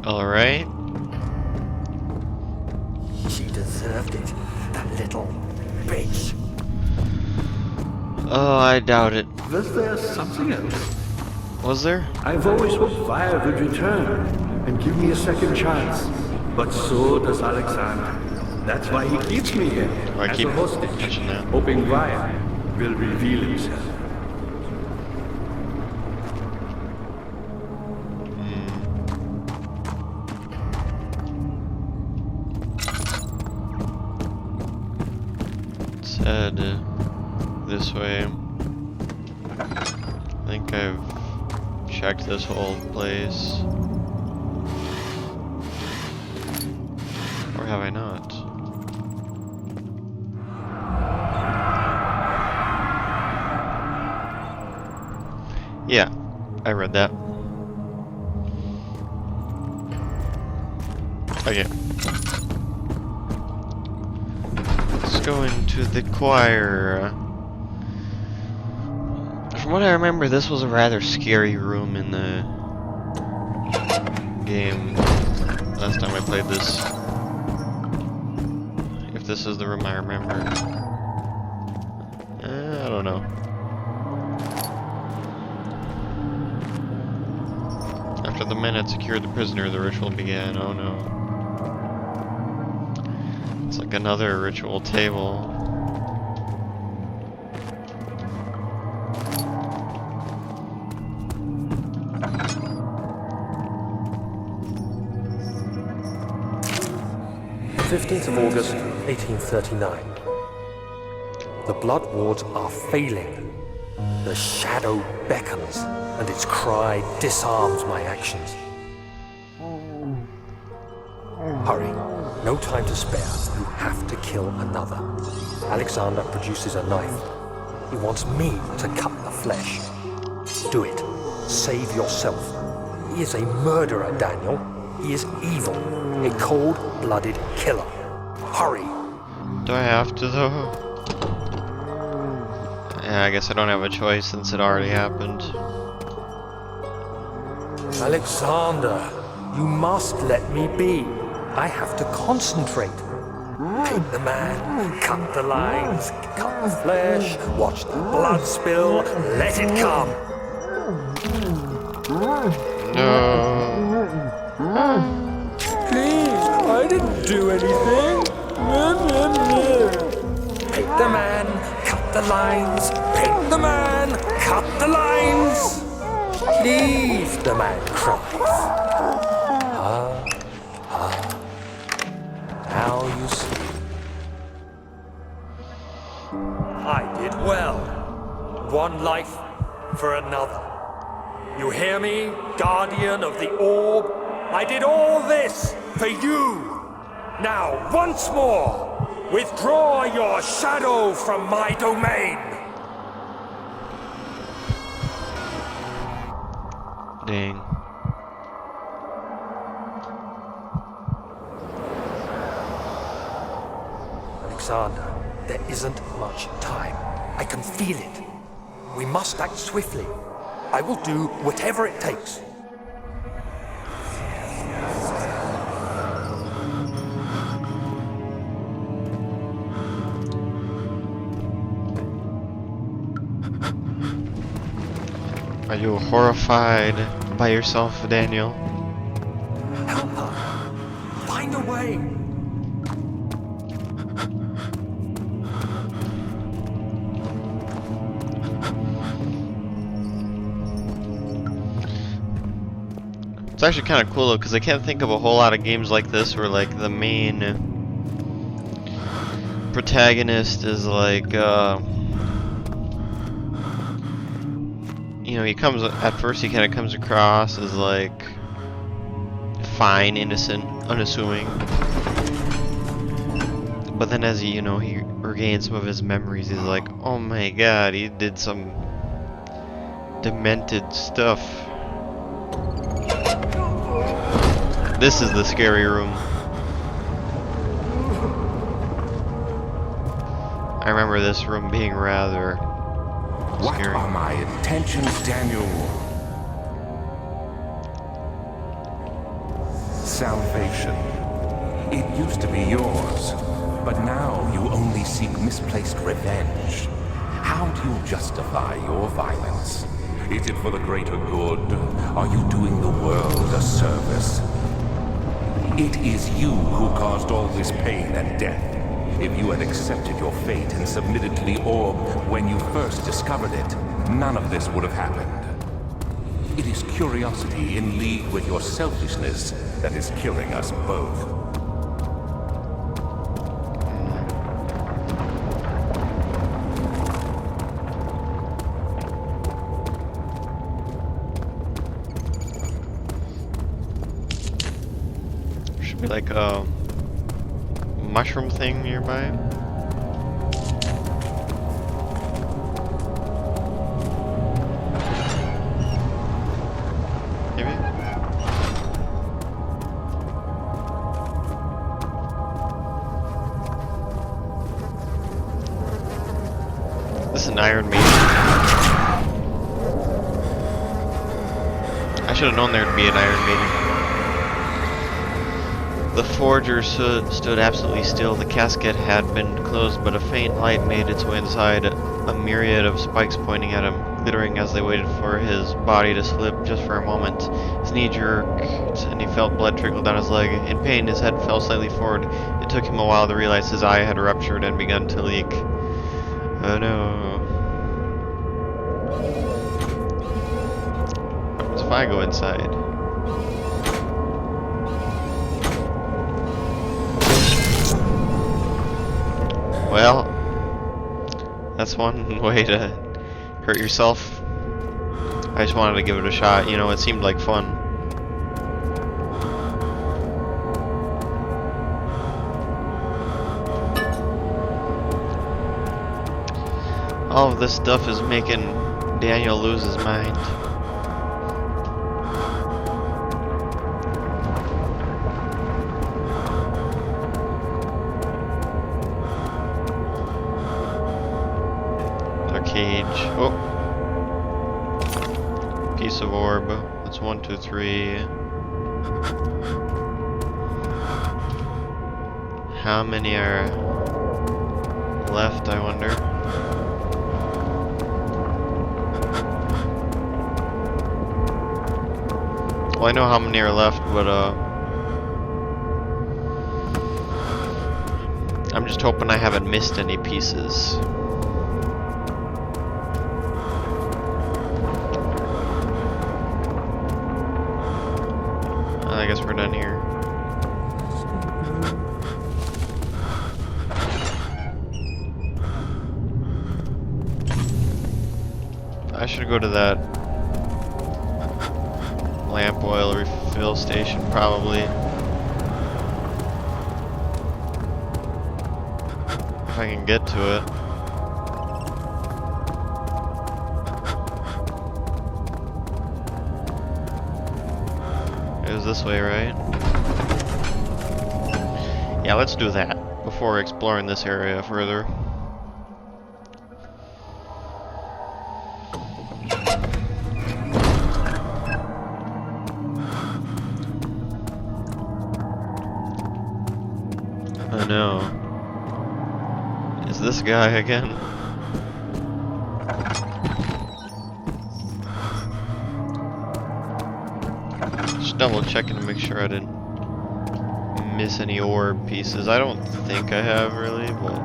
Alright. She deserved it, that little bitch. Oh, I doubt it. Was there something else? Was there? I've always hoped Fire would return and give me a second chance. But so does Alexander. That's why he keeps me here I as keep a hostage, mentioning that. hoping Fire will reveal himself. Let's head this way. I think I've checked this whole place. Or have I not? Yeah, I read that. Okay. Let's go into the choir. From what I remember, this was a rather scary room in the game. Last time I played this. If this is the room I remember. I don't know. After the men had secured the prisoner, the ritual began. Oh no. It's like another ritual table. The 15th of August, 1839. The blood wards are failing. The shadow beckons, and its cry disarms my actions. Hurry. No time to spare. You have to kill another. Alexander produces a knife. He wants me to cut the flesh. Do it. Save yourself. He is a murderer, Daniel. He is evil. A cold-blooded killer. Hurry. Do I have to though? Yeah, I guess I don't have a choice since it already happened. Alexander, you must let me be. I have to concentrate. Paint the man, cut the lines, cut the flesh, watch the blood spill, let it come. No. Please, I didn't do anything. Paint the man, cut the lines, paint the man, cut the lines. Please, the man cries. Now you see. I did well. One life for another. You hear me, guardian of the orb? I did all this for you. Now, once more, withdraw your shadow from my domain. Dang. Alexander, there isn't much time. I can feel it. We must act swiftly. I will do whatever it takes. Are you horrified by yourself, Daniel? Help her. Find a way. It's actually kind of cool though, because I can't think of a whole lot of games like this where like the main protagonist is like, you know, he comes at first he kind of comes across as like fine, innocent, unassuming, but then as he, you know, he regains some of his memories, he's like, oh my god, he did some demented stuff. This is the scary room. I remember this room being rather What scary. are my intentions, Daniel? salvation. It used to be yours, but now you only seek misplaced revenge. How do you justify your violence? Is it for the greater good? Are you doing the world a service? It is you who caused all this pain and death. If you had accepted your fate and submitted to the orb when you first discovered it, none of this would have happened. It is curiosity in league with your selfishness that is killing us both. Should be like a mushroom thing nearby. Maybe? This is an Iron Maiden. I should have known there would be an Iron Maiden. The forger stood absolutely still. The casket had been closed, but a faint light made its way inside, a myriad of spikes pointing at him, glittering as they waited for his body to slip just for a moment. His knee jerked, and he felt blood trickle down his leg. In pain, his head fell slightly forward. It took him a while to realize his eye had ruptured and begun to leak. Oh no. What happens if I go inside? Well, that's one way to hurt yourself. I just wanted to give it a shot, you know, it seemed like fun. All of this stuff is making Daniel lose his mind. Cage. Oh! Piece of orb. That's 1, 2, 3. How many are left, I wonder? Well, I know how many are left, but I'm just hoping I haven't missed any pieces. I guess we're done here. I should go to that lamp oil refill station, probably. If I can get to it. It was this way, right? Yeah, let's do that before exploring this area further. Oh no. Is this guy again? Just double checking to make sure I didn't miss any orb pieces. I don't think I have really, but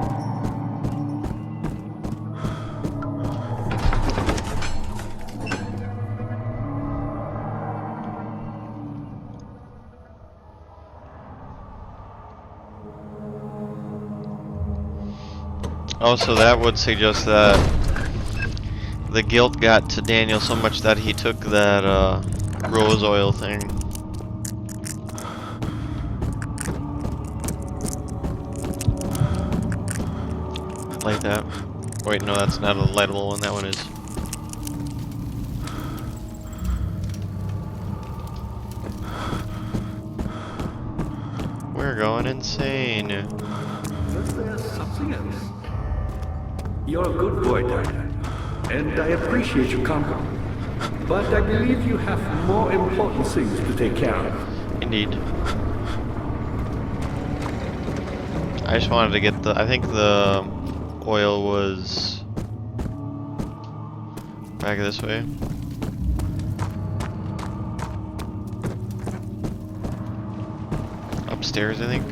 oh, so that would suggest that the guilt got to Daniel so much that he took that rose oil thing. Like that. Wait, no, that's not a lightable one, that one is. We're going insane. There's something else. You're a good boy, Dad, and I appreciate your company. But I believe you have more important things to take care of. Indeed. I just wanted to get the. I think the oil was back this way. Upstairs, I think.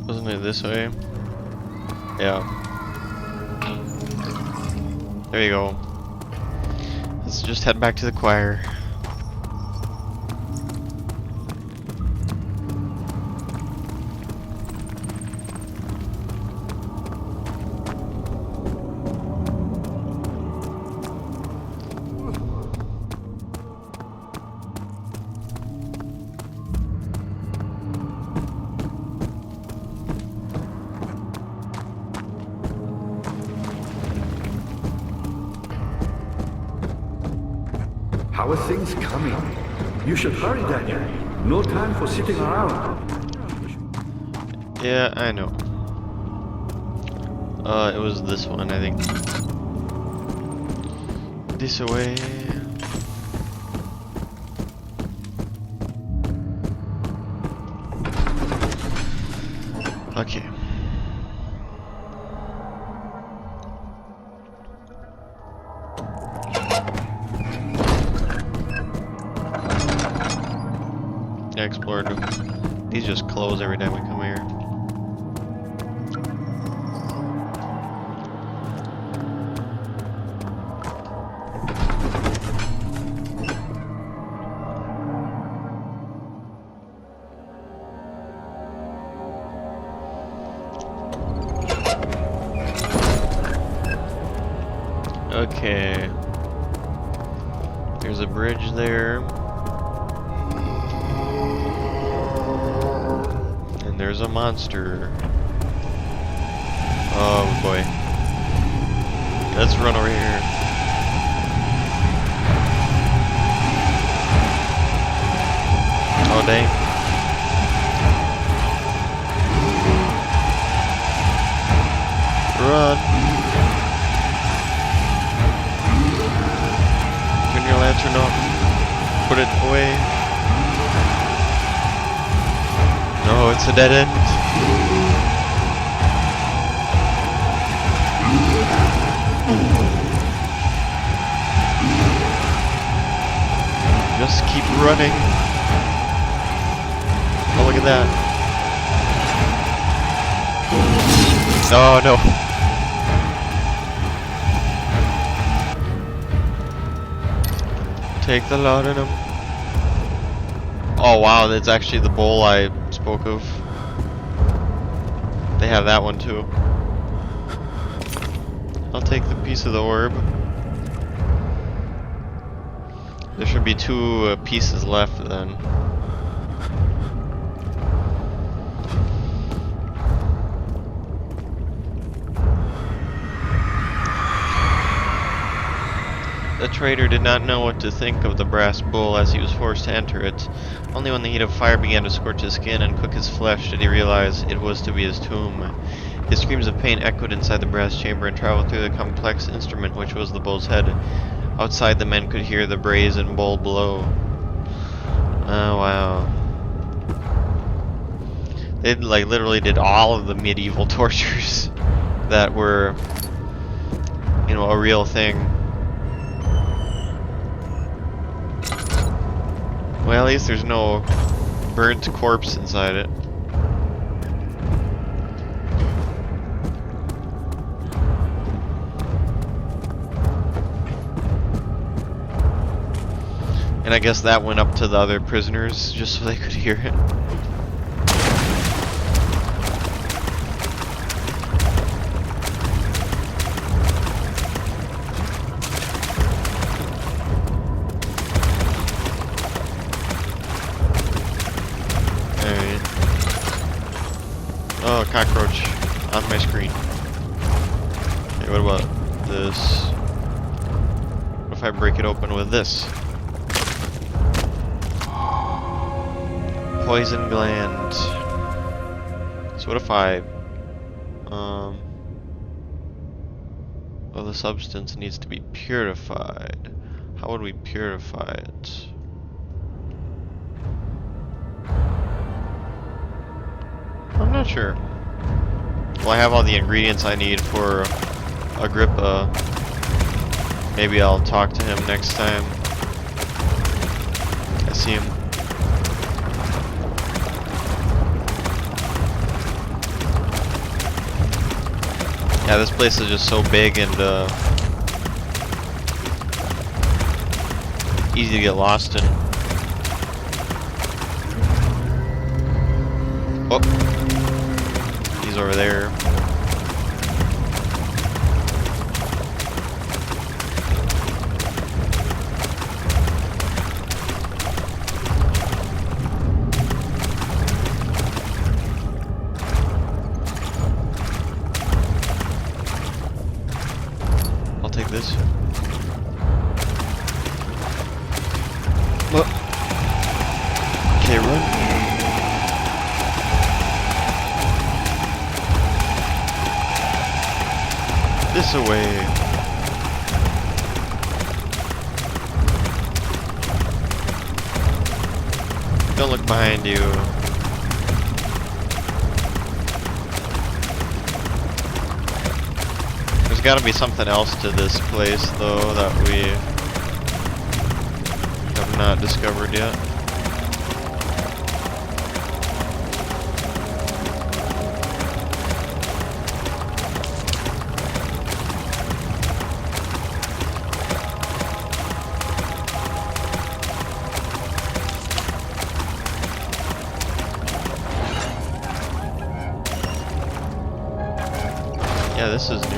Wasn't it this way? Yeah. There you go. Let's just head back to the choir. How are things coming? You should hurry, Daniel. No time for sitting around. Yeah, I know. It was this one, I think. This way. Okay. I explored them. These just close every time we come here. Okay. There's a bridge there. And there's a monster. Oh boy. Let's run over here. Oh dang. Run. Turn your lantern off. Put it away. No, it's a dead end. Just keep running. Oh, look at that. Oh, no. Take the laudanum. Oh wow, that's actually the bowl I spoke of. They have that one too. I'll take the piece of the orb. There should be two pieces left then. The trader did not know what to think of the brass bowl as he was forced to enter it. Only when the heat of fire began to scorch his skin and cook his flesh did he realize it was to be his tomb. His screams of pain echoed inside the brass chamber and traveled through the complex instrument which was the bull's head. Outside the men could hear the brazen bowl blow. Oh wow. They like literally did all of the medieval tortures that were, you know, a real thing. Well, at least there's no burnt corpse inside it. And I guess that went up to the other prisoners just so they could hear it. Oh, cockroach. on my screen. Okay, what about this? What if I break it open with this? Poison gland. So what if I well, the substance needs to be purified. How would we purify it? I'm not sure. Well, I have all the ingredients I need for Agrippa. Maybe I'll talk to him next time I see him. Yeah, this place is just so big and easy to get lost in. Oh, he's over there. I'll take this. Oh. Okay, run. This away. Don't look behind you. There's gotta be something else to this place, though, that we have not discovered yet. Yeah, this is new.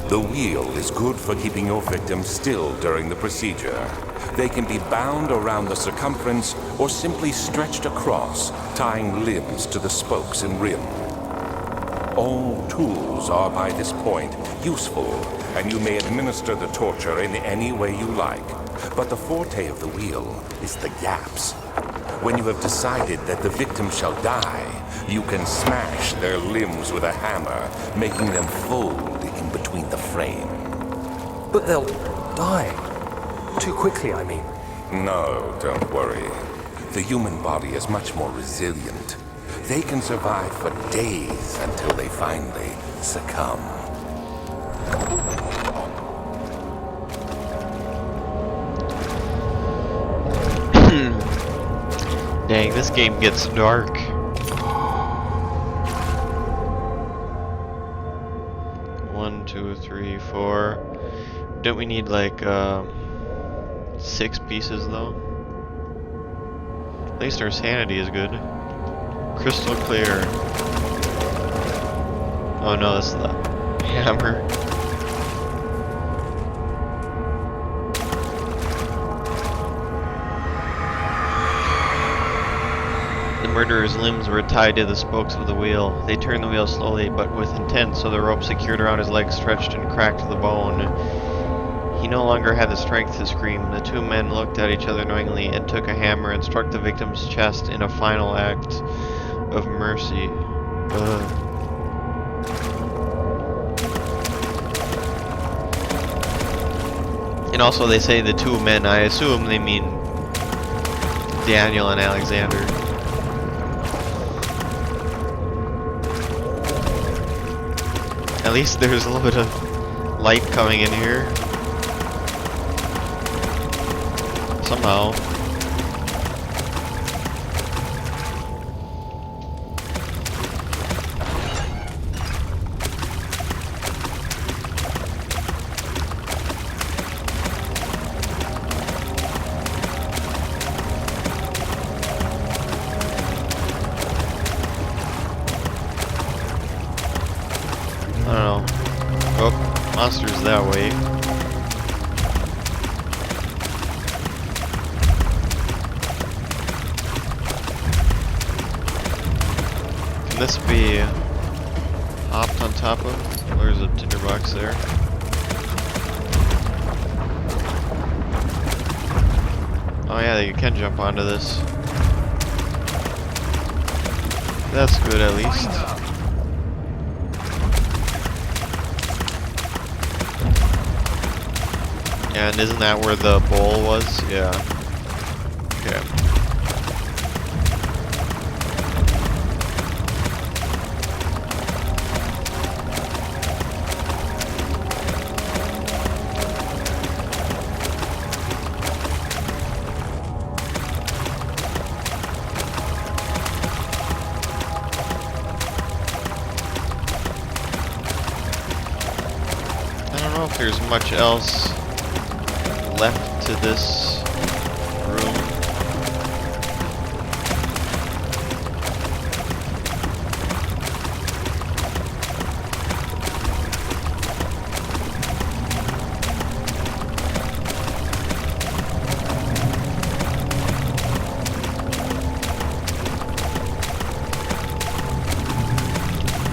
The wheel is good for keeping your victims still during the procedure. They can be bound around the circumference or simply stretched across, tying limbs to the spokes and rim. All tools are by this point useful, and you may administer the torture in any way you like. But the forte of the wheel is the gaps. When you have decided that the victim shall die, you can smash their limbs with a hammer, making them fold in between the frame. But they'll die. Too quickly, I mean. No, don't worry. The human body is much more resilient. They can survive for days until they finally succumb. Dang, this game gets dark. One, two, three, four. Don't we need like 6 pieces though? At least our sanity is good. Crystal clear. Oh no, that's the hammer. The murderer's limbs were tied to the spokes of the wheel. They turned the wheel slowly but with intent, so the rope secured around his legs stretched and cracked the bone. He no longer had the strength to scream. The two men looked at each other knowingly and took a hammer and struck the victim's chest in a final act of mercy. And also they say the two men, I assume they mean Daniel and Alexander. At least there's a little bit of light coming in here. Somehow. I don't know. Oh, monster's that way. Can this be hopped on top of? There's a tinderbox there. Oh yeah, you can jump onto this. That's good at least. Yeah, and isn't that where the bowl was? Yeah. Okay. I don't know if there's much else left to this room.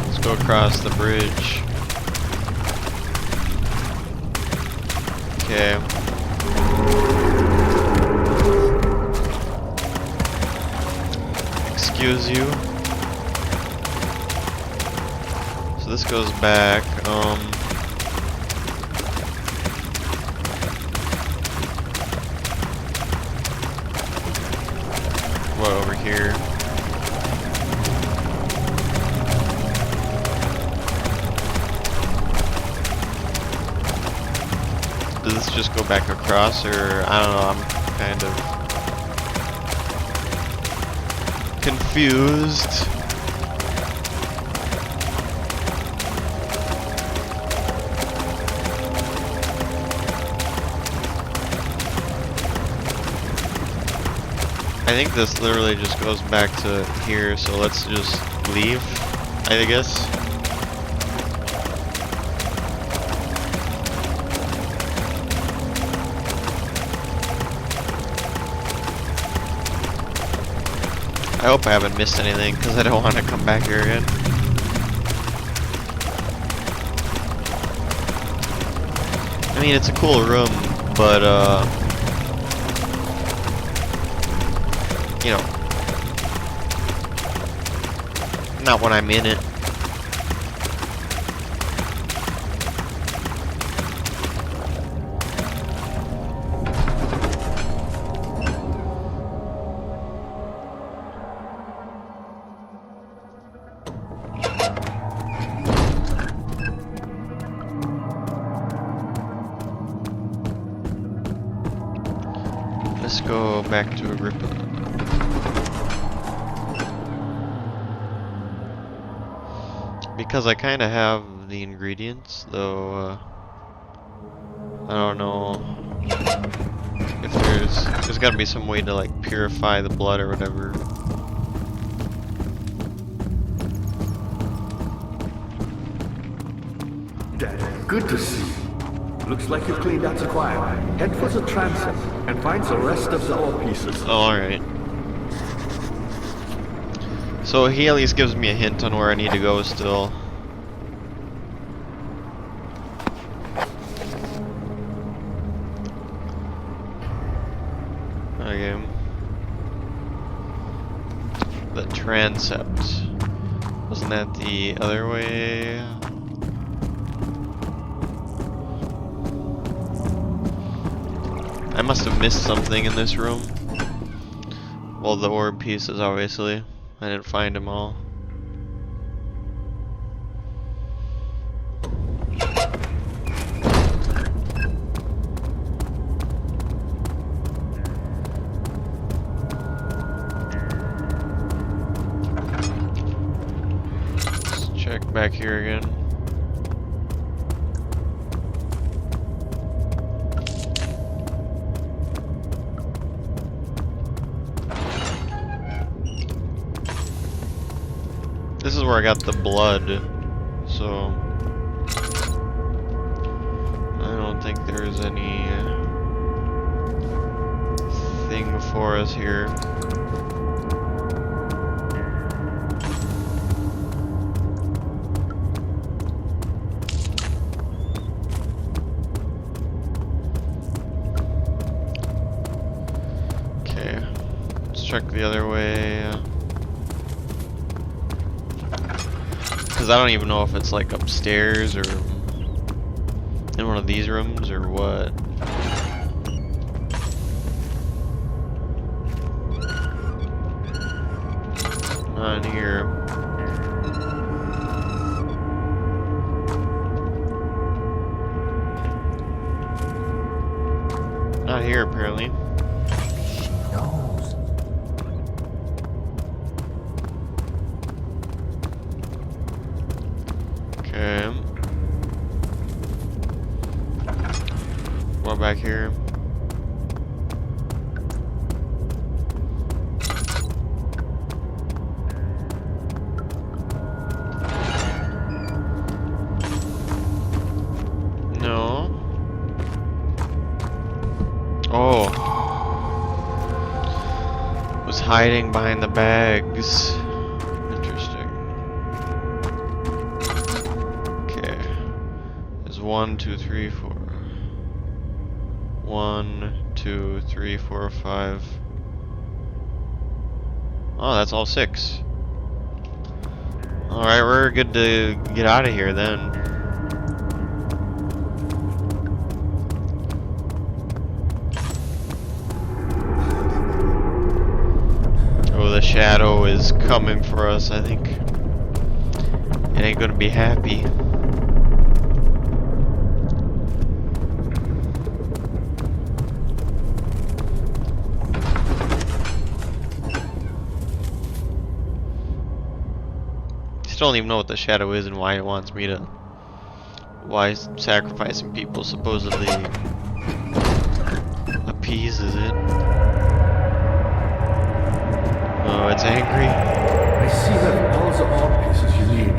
Let's go across the bridge. Okay. Excuse you. So this goes back. What over here? Does this just go back across, or I don't know, I'm kind of confused. I think this literally just goes back to here, so let's just leave, I guess. I hope I haven't missed anything, because I don't want to come back here again. I mean, it's a cool room, but, you know, not when I'm in it. Let's go back to Agrippa. Because I kind of have the ingredients, though, I don't know if there's got to be some way to, like, purify the blood or whatever. Dad, good to see you. Looks like you've cleaned out the choir. Head for the transept and find the rest of the ore pieces. Oh, alright. So he at least gives me a hint on where I need to go still. Okay. The transept. Wasn't that the other way? I must have missed something in this room. Well, the orb pieces, obviously. I didn't find them all. Let's check back here again. This is where I got the blood, so I don't think there's any thing for us here. check the other way. Because I don't even know if it's like upstairs or in one of these rooms or what. Not in here. Not here, apparently. She knows. Okay. What back here? No. Oh. Was hiding behind the bags. Interesting. Okay. There's 1, 2, 3, 4. 1, 2, 3, 4, 5. Oh, that's all 6. Alright, we're good to get out of here then. Oh, the shadow is coming for us, I think. It ain't gonna be happy. Still don't even know what the shadow is and why it wants me to. Why sacrificing people supposedly appeases it. Oh, it's angry. I see that all the ore pieces you need.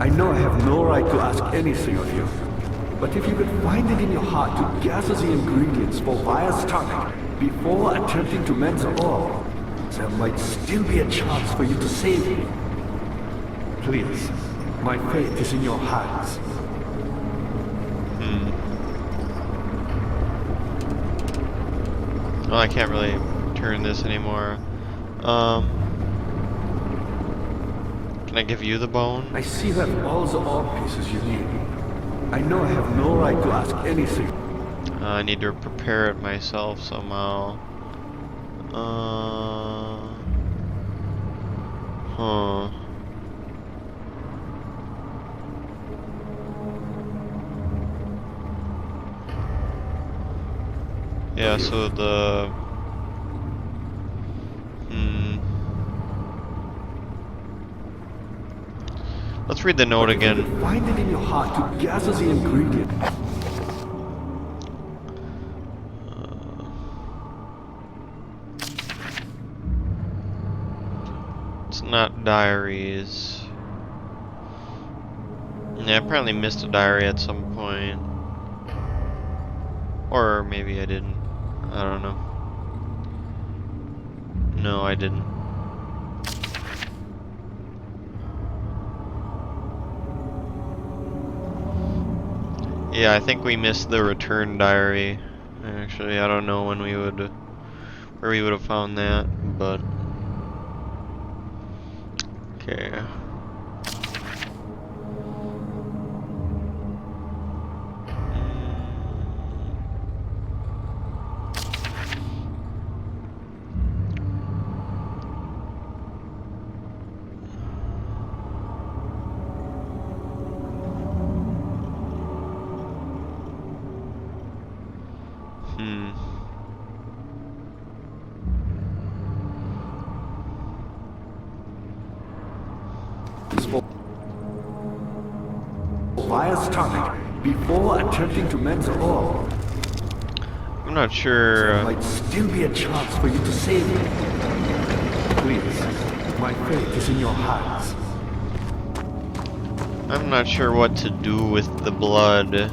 I know I have no right to ask anything of you, but if you could find it in your heart to gather the ingredients for Vire's tonic before attempting to mend the ore, there might still be a chance for you to save me. Please, my faith is in your hands. Oh, I can't really turn this anymore. Can I give you the bone? I see that all the ore pieces you need. I know I have no right to ask anything. I need to prepare it myself somehow. Huh. Yeah, so the... Let's read the note again. Find it in your heart to gather the ingredient. It's not diaries. Yeah, I apparently missed a diary at some point. Or maybe I didn't. I don't know. No, I didn't. Yeah, I think we missed the return diary. Actually, I don't know when we would, where we would have found that, but okay. Vire's tonic before attempting to mend the ore. I'm not sure. There might still be a chance for you to save me. Please, my fate is in your hands. I'm not sure what to do with the blood.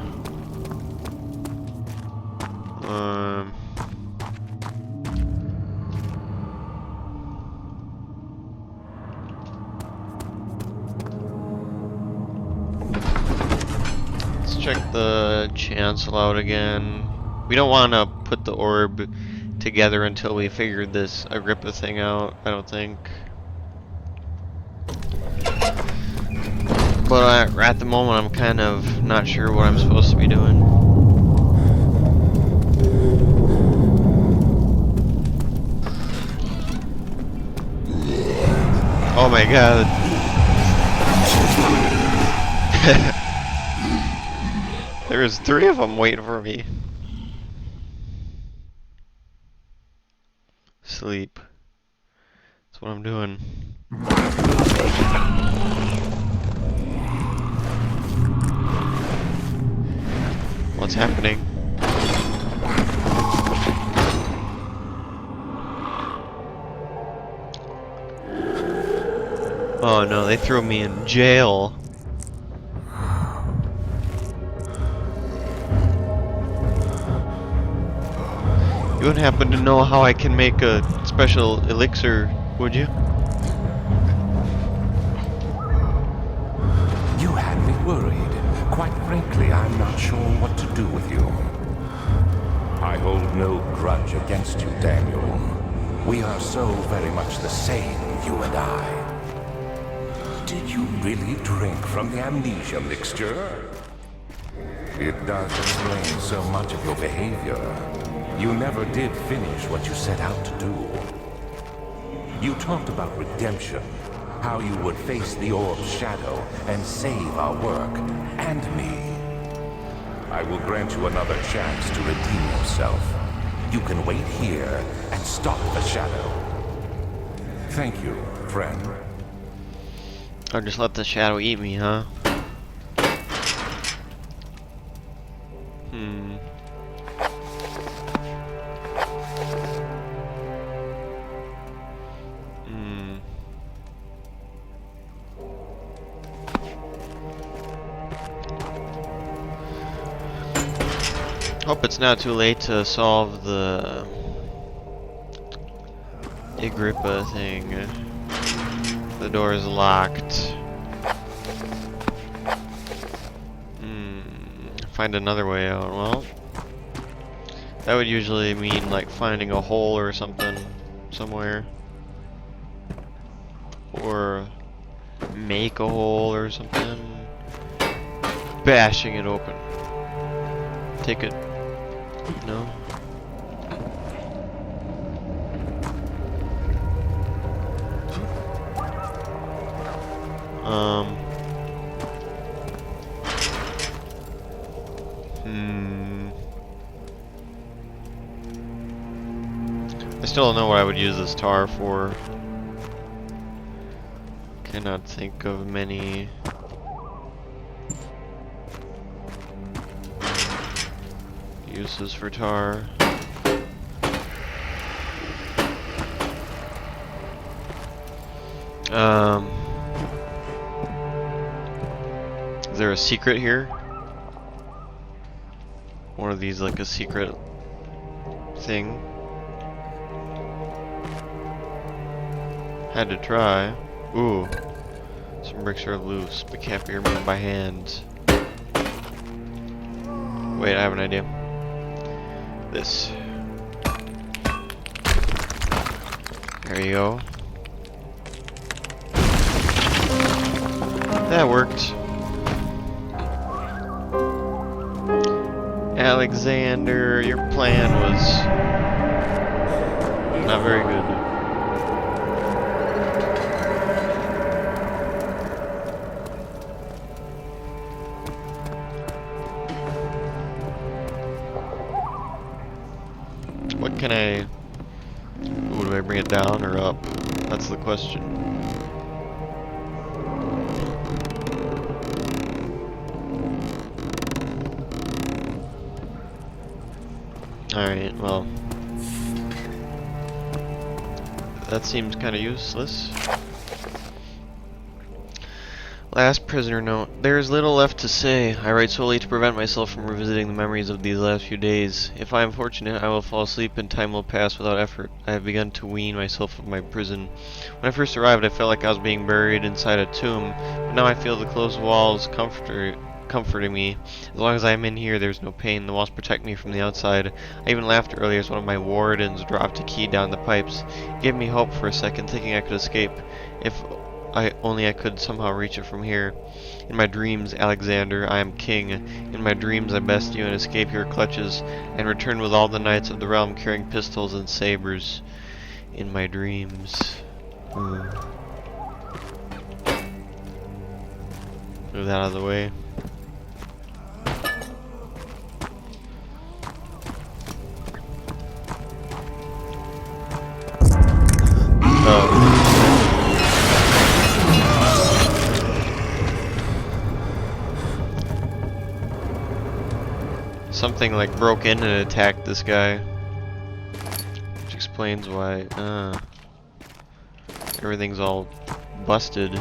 Check the chancel out again. We don't want to put the orb together until we figured this Agrippa thing out, I don't think. But at the moment, I'm kind of not sure what I'm supposed to be doing. Oh my god. There's 3 of them waiting for me. Sleep. That's what I'm doing. What's happening? Oh no, they threw me in jail. You wouldn't happen to know how I can make a special elixir, would you? You had me worried. Quite frankly, I'm not sure what to do with you. I hold no grudge against you, Daniel. We are so very much the same, you and I. Did you really drink from the amnesia mixture? It does explain so much of your behavior. You never did finish what you set out to do. You talked about redemption, how you would face the orb's shadow and save our work, and me. I will grant you another chance to redeem yourself. You can wait here and stop the shadow. Thank you, friend. Or just let the shadow eat me, huh? Hope it's not too late to solve the Agrippa thing. The door is locked. Find another way out. Well, that would usually mean like finding a hole or something somewhere. Or make a hole or something. Bashing it open. Take it. No. I still don't know what I would use this tar for. Cannot think of many. Uses for tar. Is there a secret here? One of these like a secret thing? Had to try. Ooh. Some bricks are loose, but can't be removed by hand. Wait, I have an idea. This. There you go. That worked. Alexander, your plan was not very good. What can I... Ooh, do I bring it down or up? That's the question. Alright, well. That seems kind of useless. Last prisoner note. There is little left to say. I write solely to prevent myself from revisiting the memories of these last few days. If I am fortunate, I will fall asleep and time will pass without effort. I have begun to wean myself of my prison. When I first arrived, I felt like I was being buried inside a tomb, but now I feel the closed walls comforting me. As long as I am in here, there's no pain. The walls protect me from the outside. I even laughed earlier as one of my wardens dropped a key down the pipes. It gave me hope for a second, thinking I could escape. If I could somehow reach it from here. In my dreams, Alexander, I am king. In my dreams, I best you and escape your clutches, and return with all the knights of the realm carrying pistols and sabers. In my dreams. Move that out of the way. Something like broke in and attacked this guy, which explains why everything's all busted.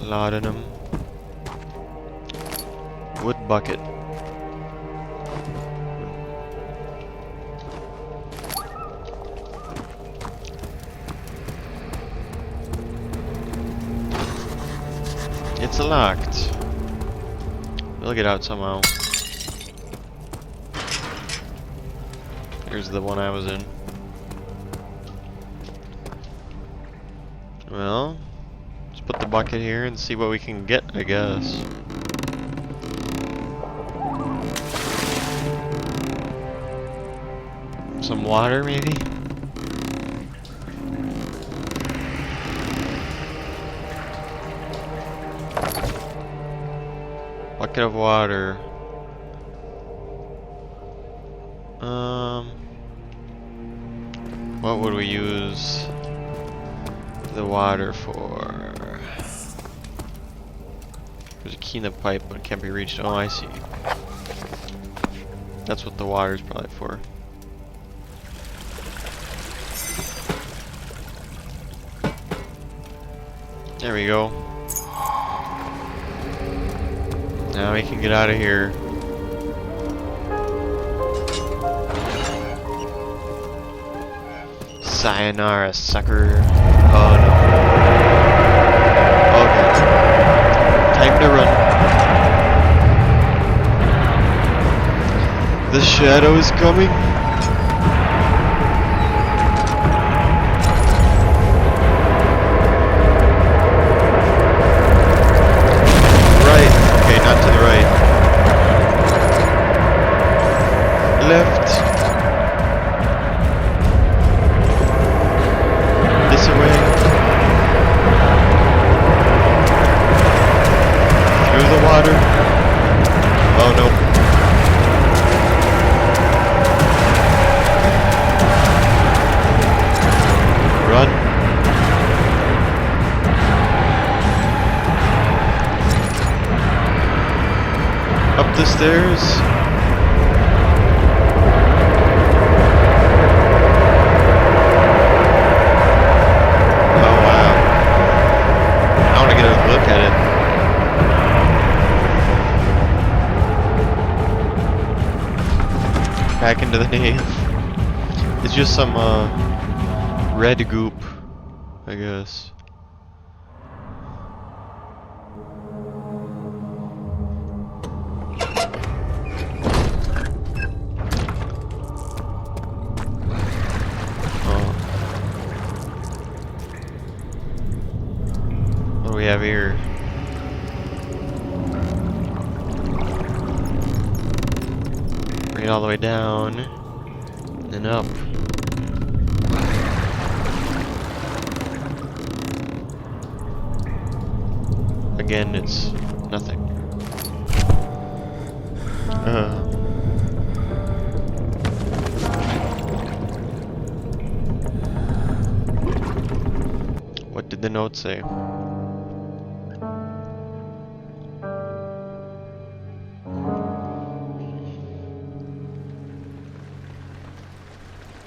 Laudanum. Wood bucket. It's locked. We'll get out somehow. Here's the one I was in. Well, let's put the bucket here and see what we can get, I guess. Some water, maybe? Bucket of water. What would we use the water for? There's a key in the pipe, but it can't be reached. Oh, I see. That's what the water's probably for. There we go. Now we can get out of here. Sayonara, sucker. Oh no. Okay. Time to run. The shadow is coming. Not to the right. Left. This way. Through the water. Oh no. Run. Up the stairs. Oh wow. I want to get a look at it. Back into the nave. It's just some red goop, I guess. What do we have here? Bring it all the way down and up. Again, it's nothing. What did the note say?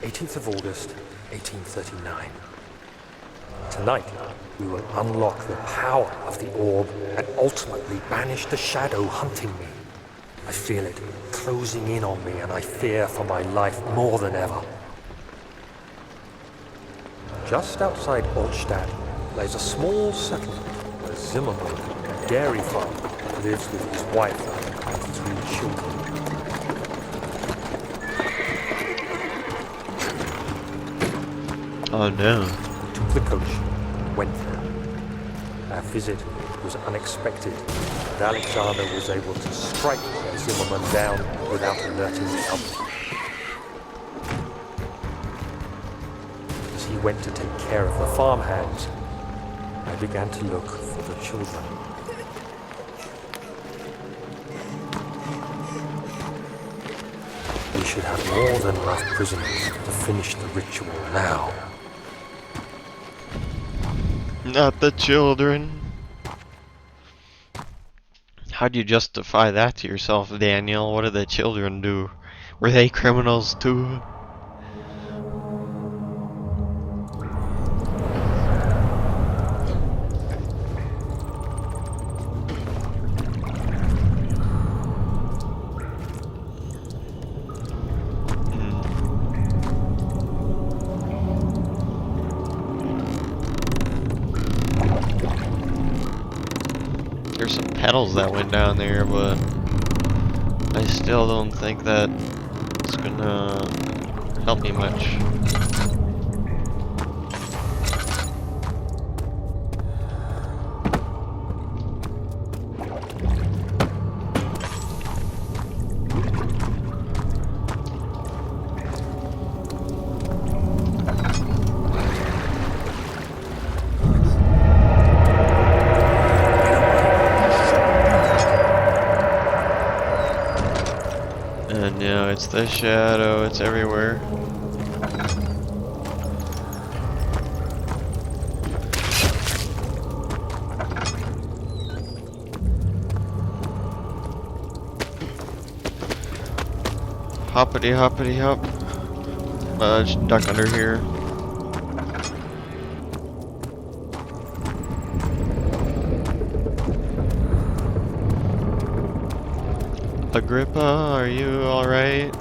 18th of August, 1839. Tonight, we will unlock the power of the orb and ultimately banish the shadow hunting me. I feel it closing in on me and I fear for my life more than ever. Just outside Olstadt lays a small settlement where Zimmerman, a dairy farmer, lives with his wife and 3 children. Oh no. We took the coach and went there. Our visit was unexpected, and Alexander was able to strike Zimmerman down without alerting the others. As he went to take care of the farmhands, I began to look for the children. We should have more than enough prisoners to finish the ritual now. Not the children. How'd you justify that to yourself, Daniel? What did the children do? Were they criminals too? There's some petals that went down there, but I still don't think that it's gonna help me much. And yeah, it's the shadow, it's everywhere. Hoppity hoppity hop. Just duck under here. Agrippa, are you alright?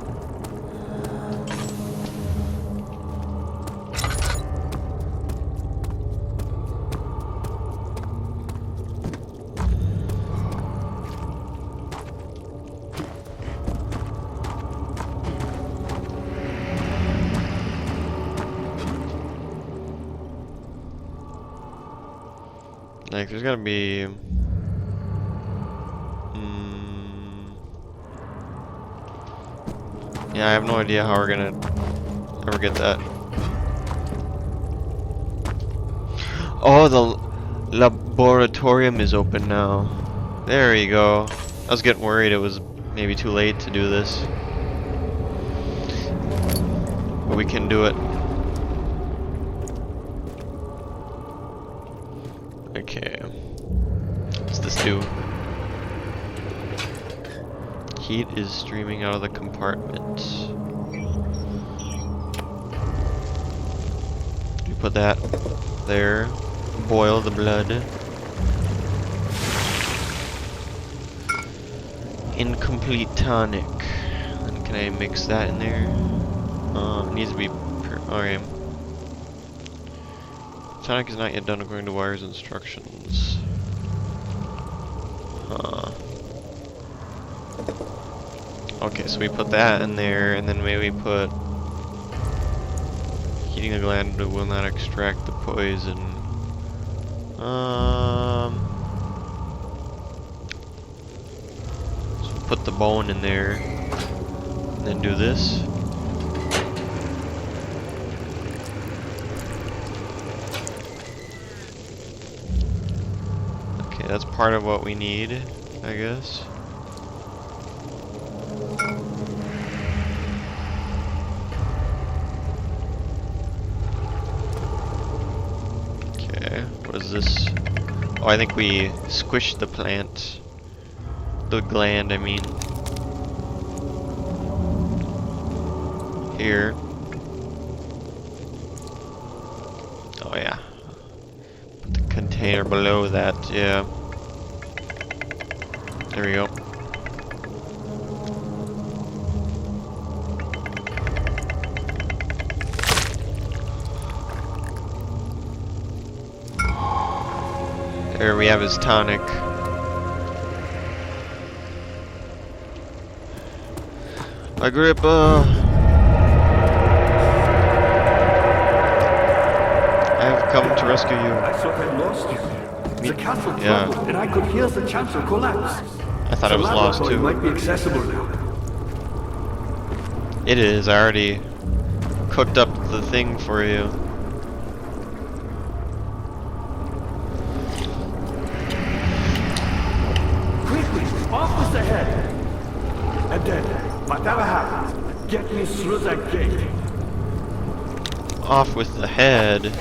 Like, there's gotta be... Yeah, I have no idea how we're gonna ever get that. Oh, the laboratorium is open now. There you go. I was getting worried it was maybe too late to do this. But we can do it. Okay. What's this do? Heat is streaming out of the compartment. You put that there. Boil the blood. Incomplete tonic. And can I mix that in there? It needs to be okay. Tonic is not yet done according to Wire's instructions. Okay, so we put that in there, and then maybe put heating the gland will not extract the poison. So put the bone in there, and then do this. Okay, that's part of what we need, I guess. What is this? Oh, I think we squished the plant. The gland, I mean. Here. Oh, yeah. Put the container below that, yeah. There we go. There we have his tonic. Agrippa! I have come to rescue you. I thought I lost you. The castle Yeah. crumbled, and I could hear the chancel collapse. I thought I was The lost laboratory too. might be accessible now. It is. I already cooked up the thing for you. Quickly, off with the head. And then, whatever happens, get me through that gate. Off with the head.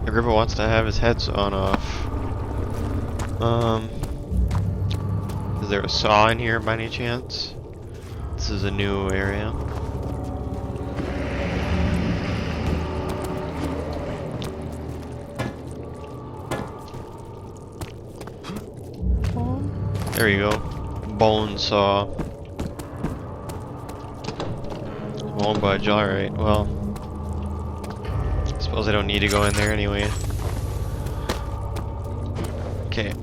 Agrippa wants to have his head sawn off. Is there a saw in here by any chance? This is a new area. There you go. Bone saw. Won't budge, alright, well. I suppose I don't need to go in there anyway. Okay.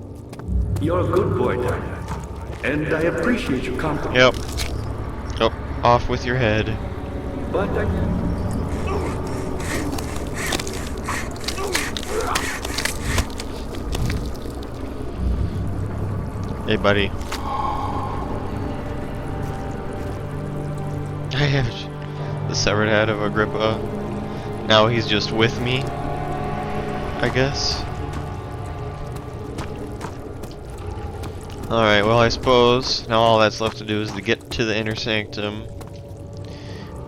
You're a good boy, Tyler. And I appreciate your company. Yep. Oh, off with your head. But I... Hey, buddy. I have the severed head of Agrippa. Now he's just with me, I guess. Alright, well I suppose now all that's left to do is to get to the inner sanctum.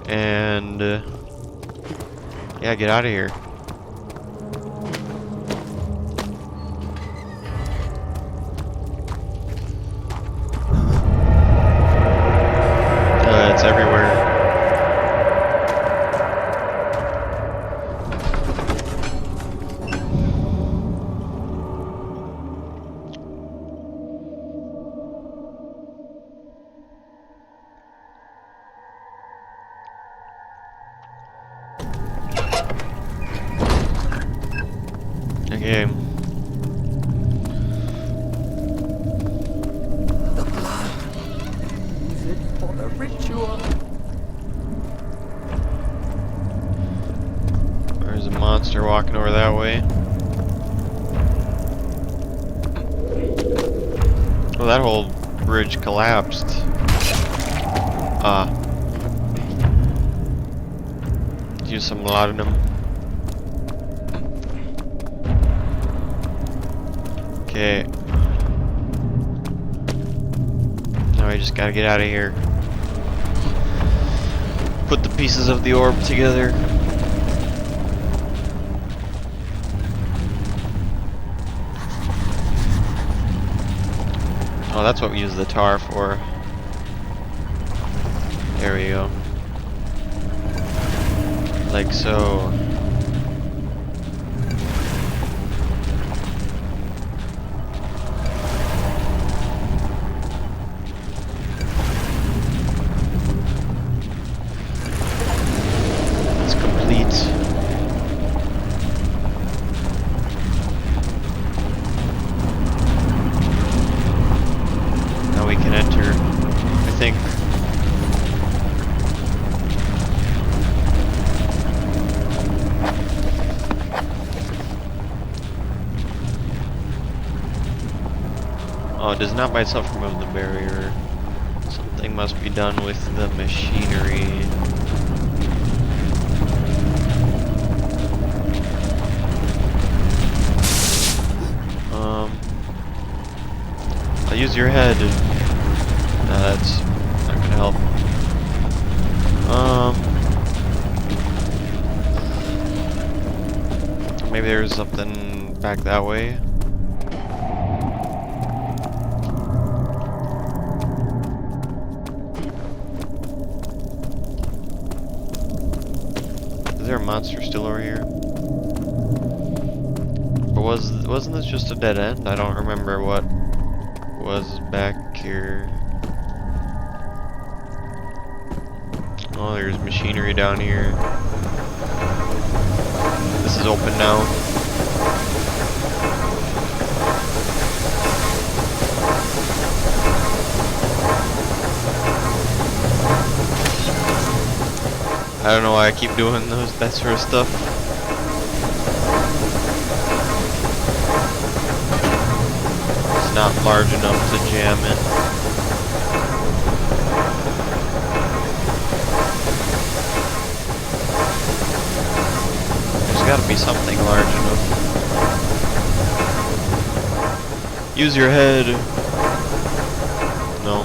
And, yeah, get out of here. It's everywhere. Okay. The blood. Use it for the ritual. There's a monster walking over that way. Oh, that whole bridge collapsed. Use some laudanum. Okay. Now I just gotta get out of here. Put the pieces of the orb together. Oh, that's what we use the tar for. There we go. Like so. It's complete. Now we can enter, I think. Oh, it does not by itself remove the barrier. Something must be done with the machinery. I'll use your head. No, that's not gonna help. Maybe there's something back that way. Is there a monster still over here? Or wasn't this just a dead end? I don't remember what was back here. Oh, there's machinery down here. This is open now. I don't know why I keep doing that sort of stuff. It's not large enough to jam it. There's gotta be something large enough. Use your head. No.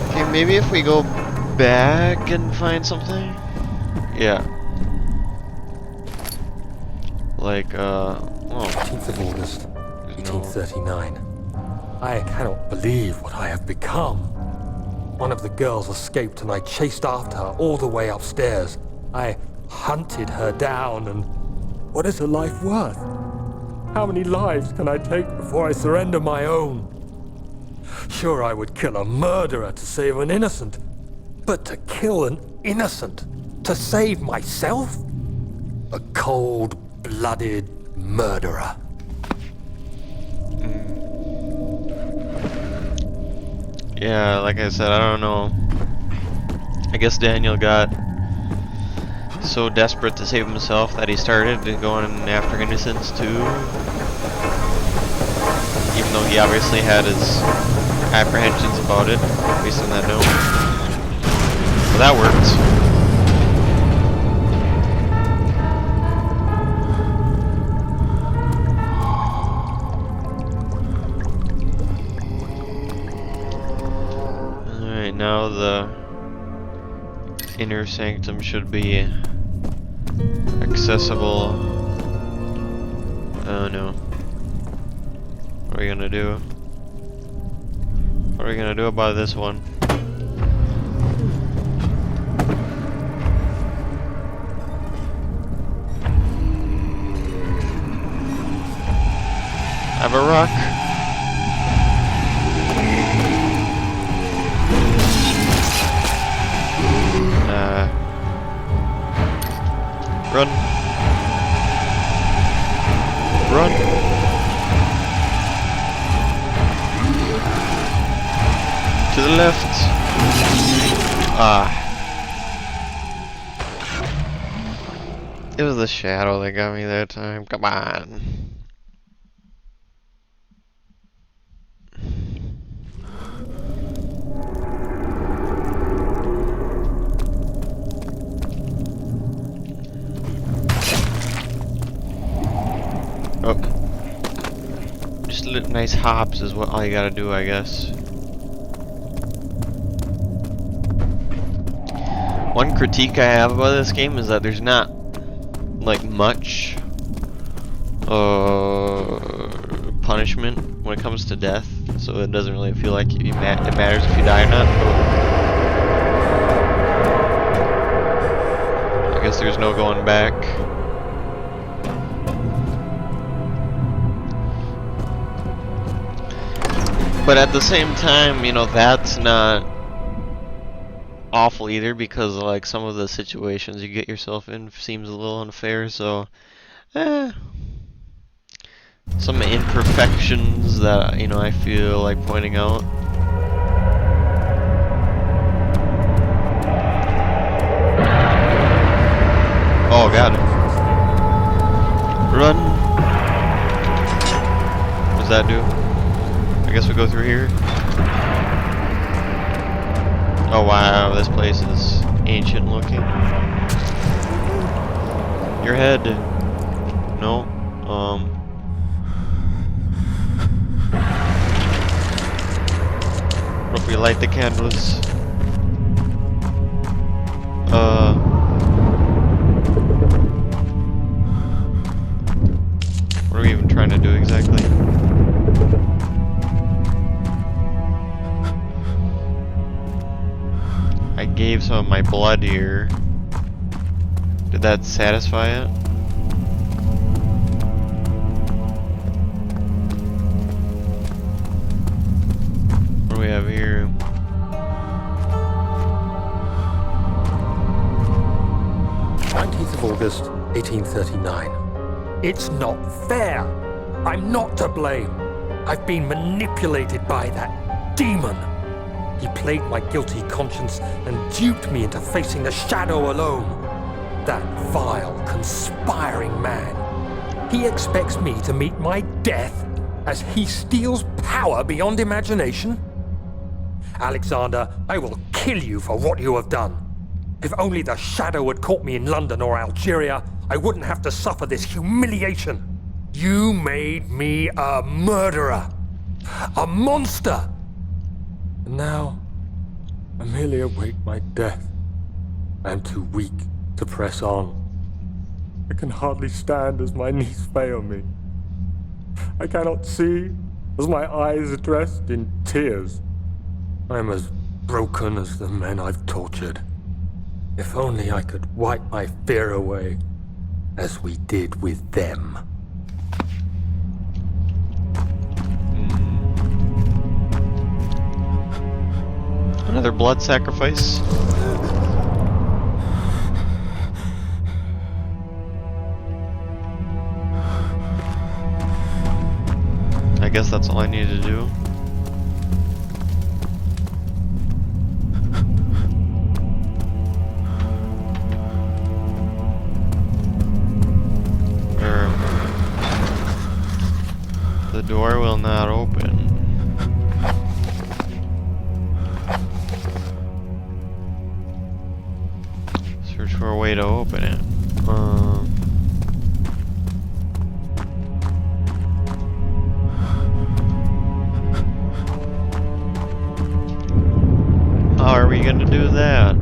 Okay, maybe if we go back and find something? Yeah. Like, oh. 18th of August, 1839. I cannot believe what I have become. One of the girls escaped and I chased after her all the way upstairs. I hunted her down and... What is a life worth? How many lives can I take before I surrender my own? Sure, I would kill a murderer to save an innocent. But to kill an innocent to save myself? A cold-blooded murderer. Yeah, like I said, I don't know. I guess Daniel got so desperate to save himself that he started going after innocents too. Even though he obviously had his apprehensions about it, based on that note. Well, that worked. Now the inner sanctum should be accessible. Oh no. What are we gonna do? What are we gonna do about this one? I have a rock. Run. Run. To the left. Ah. It was the shadow that got me that time. Come on. Oh. Just nice hops is what all you gotta do, I guess. One critique I have about this game is that there's not like much punishment when it comes to death, so it doesn't really feel like it matters if you die or not. I guess there's no going back. But at the same time, you know, that's not awful either, because like some of the situations you get yourself in seems a little unfair, so some imperfections that, you know, I feel like pointing out. Oh god. Run. What does that do? I guess we go through here. Oh wow, this place is ancient looking. Your head. No. What if we light the candles? What are we even trying to do exactly? I gave some of my blood here. Did that satisfy it? What do we have here? 19th of August, 1839. It's not fair. I'm not to blame. I've been manipulated by that demon. He played my guilty conscience and duped me into facing the shadow alone. That vile, conspiring man. He expects me to meet my death as he steals power beyond imagination. Alexander, I will kill you for what you have done. If only the shadow had caught me in London or Algeria, I wouldn't have to suffer this humiliation. You made me a murderer. A monster. And now, I merely await my death. I am too weak to press on. I can hardly stand as my knees fail me. I cannot see as my eyes are dressed in tears. I am as broken as the men I've tortured. If only I could wipe my fear away, as we did with them. Another blood sacrifice. I guess that's all I need to do. The door will not open. Search for a way to open it. How are we gonna do that?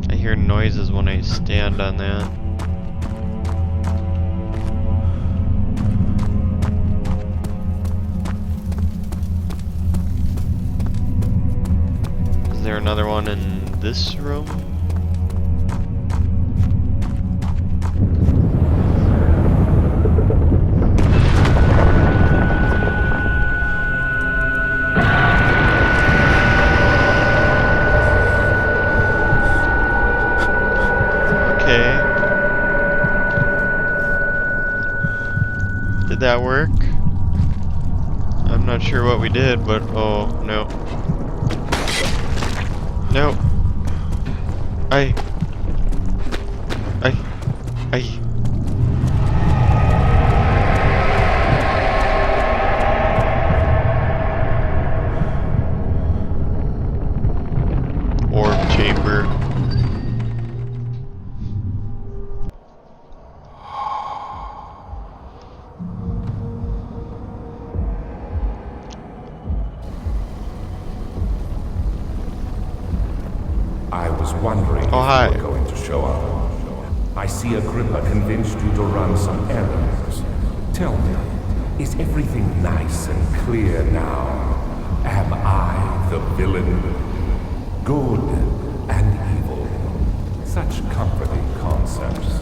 I hear noises when I stand on that. Is there another one in this room? Did that work? I'm not sure what we did, but oh no. No. I. Orb chamber. I was wondering if hi. you were going to show up. I see Agrippa convinced you to run some errands. Tell me, is everything nice and clear now? Am I the villain? Good and evil. Such comforting concepts,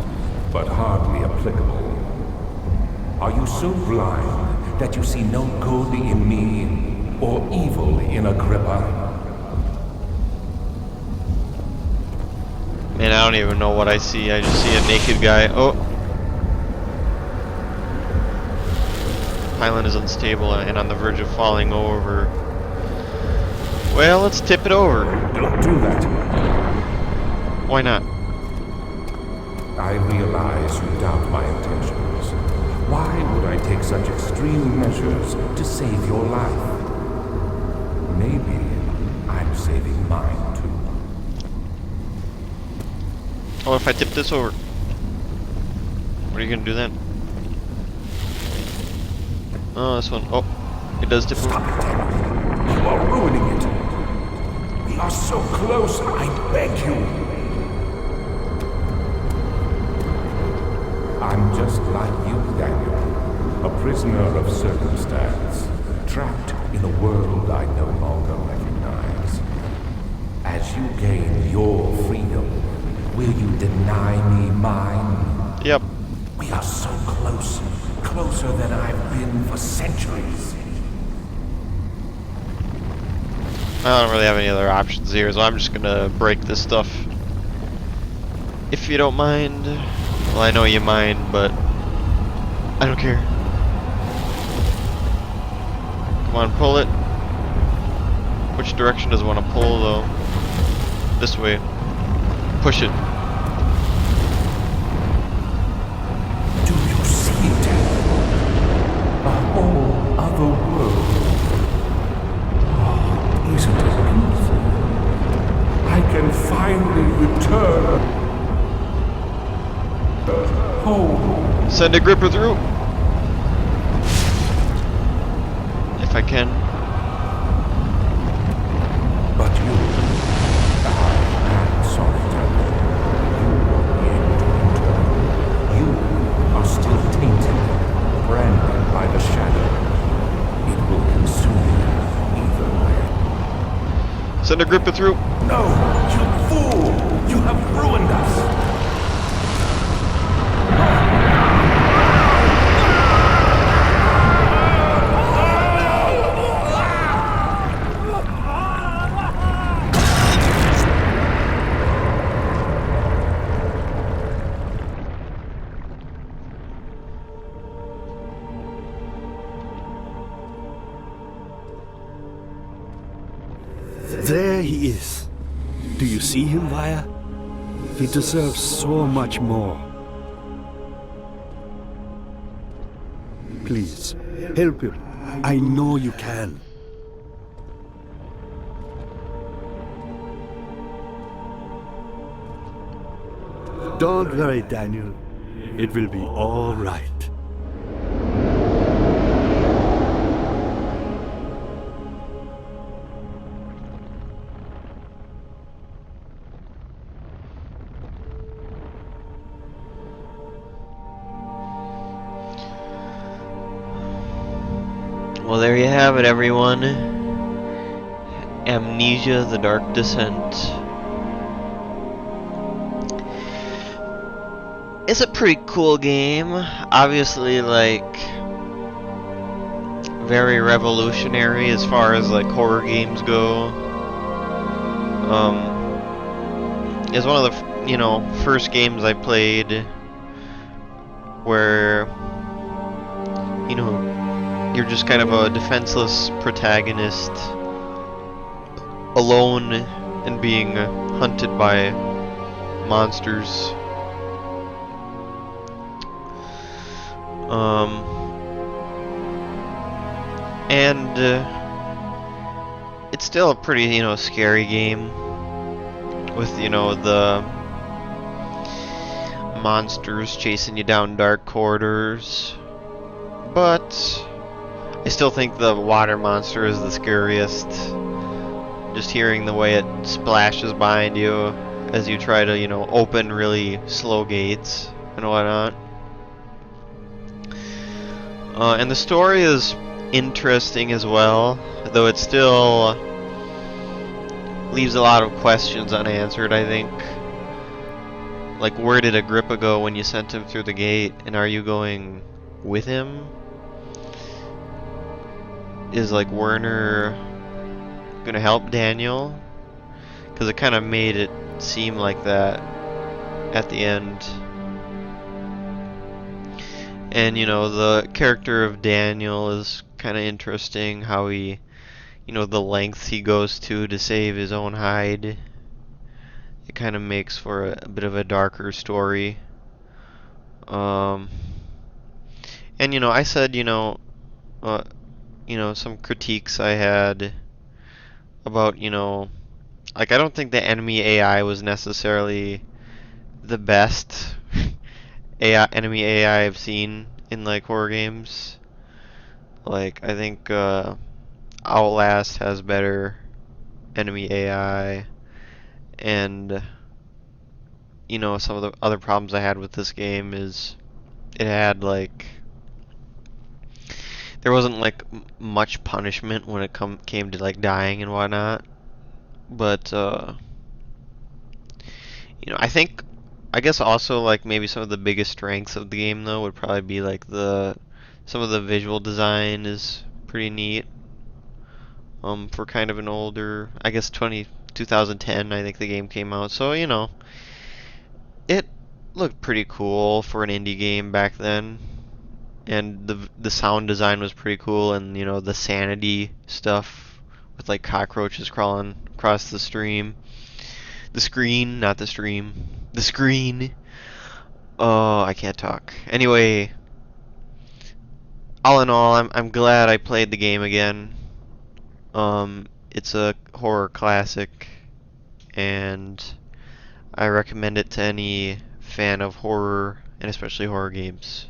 but hardly applicable. Are you so blind that you see no good in me or evil in Agrippa? Man, I don't even know what I see. I just see a naked guy. Oh! Pylon is unstable and on the verge of falling over. Well, let's tip it over. Don't do that. Why not? I realize you doubt my intentions. Why would I take such extreme measures to save your life? Maybe I'm saving mine too. Oh, if I tip this over? What are you gonna do then? Oh, this one. Oh, it does tip over. Stop it. You are ruining it. We are so close, I beg you. I'm just like you, Daniel. A prisoner of circumstance, trapped in a world I no longer recognize. As you gain your freedom, will you deny me mine? Yep. We are so close, closer than I've been for centuries. I don't really have any other options here, so I'm just gonna break this stuff. If you don't mind. Well, I know you mind, but I don't care. Come on, pull it. Which direction does it want to pull, though? This way. Push it. Do you see it? A whole other world. Oh, isn't it beautiful? I can finally return home. Send a gripper through. If I can. But you, I'm sorry to tell you, you are still tainted, branded by the shadow. It will consume you either way. Send a gripper through. No, you fool! You have ruined us! There he is. Do you see him, Vaya? He deserves so much more. Please, help him. I know you can. Don't worry, Daniel. It will be all right. Well, there you have it, everyone. Amnesia: The Dark Descent. It's a pretty cool game. Obviously, like, very revolutionary as far as like horror games go. It's one of the first games I played where you're just kind of a defenseless protagonist, alone and being hunted by monsters. And it's still a pretty, scary game with, the monsters chasing you down dark corridors. But I still think the water monster is the scariest. Just hearing the way it splashes behind you as you try to, open really slow gates and whatnot. And the story is interesting as well, though it still leaves a lot of questions unanswered, I think. Like, where did Agrippa go when you sent him through the gate, and are you going with him? Is, like, Werner gonna help Daniel? Because it kind of made it seem like that at the end. And, the character of Daniel is kind of interesting, how he, the lengths he goes to save his own hide. It kind of makes for a bit of a darker story. And, I said, some critiques I had about, like, I don't think the enemy AI was necessarily the best enemy AI I've seen in, like, horror games. Like, I think Outlast has better enemy AI, and some of the other problems I had with this game is it had, like, there wasn't like much punishment when it came to like dying and whatnot. But I guess also like maybe some of the biggest strengths of the game though would probably be like some of the visual design is pretty neat. For kind of an older, I guess 2010 I think the game came out. So, it looked pretty cool for an indie game back then. And the sound design was pretty cool, and the sanity stuff with like cockroaches crawling across the screen, not the stream, the screen. Oh, I can't talk. Anyway, all in all, I'm glad I played the game again. It's a horror classic, and I recommend it to any fan of horror, and especially horror games.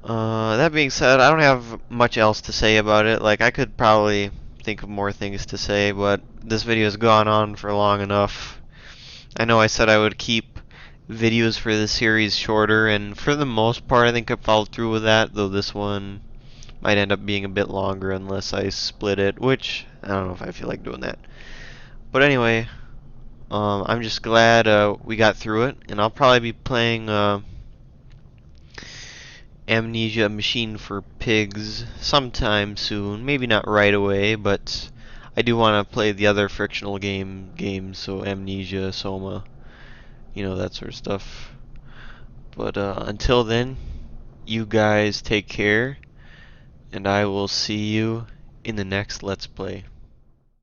That being said, I don't have much else to say about it. Like, I could probably think of more things to say, but this video has gone on for long enough. I know I said I would keep videos for this series shorter, and for the most part, I think I followed through with that, though this one might end up being a bit longer unless I split it, which I don't know if I feel like doing that. But anyway, I'm just glad we got through it, and I'll probably be playing Amnesia Machine for Pigs sometime soon. Maybe not right away, but I do want to play the other frictional games, so Amnesia, Soma, that sort of stuff. But until then, you guys take care, and I will see you in the next Let's Play.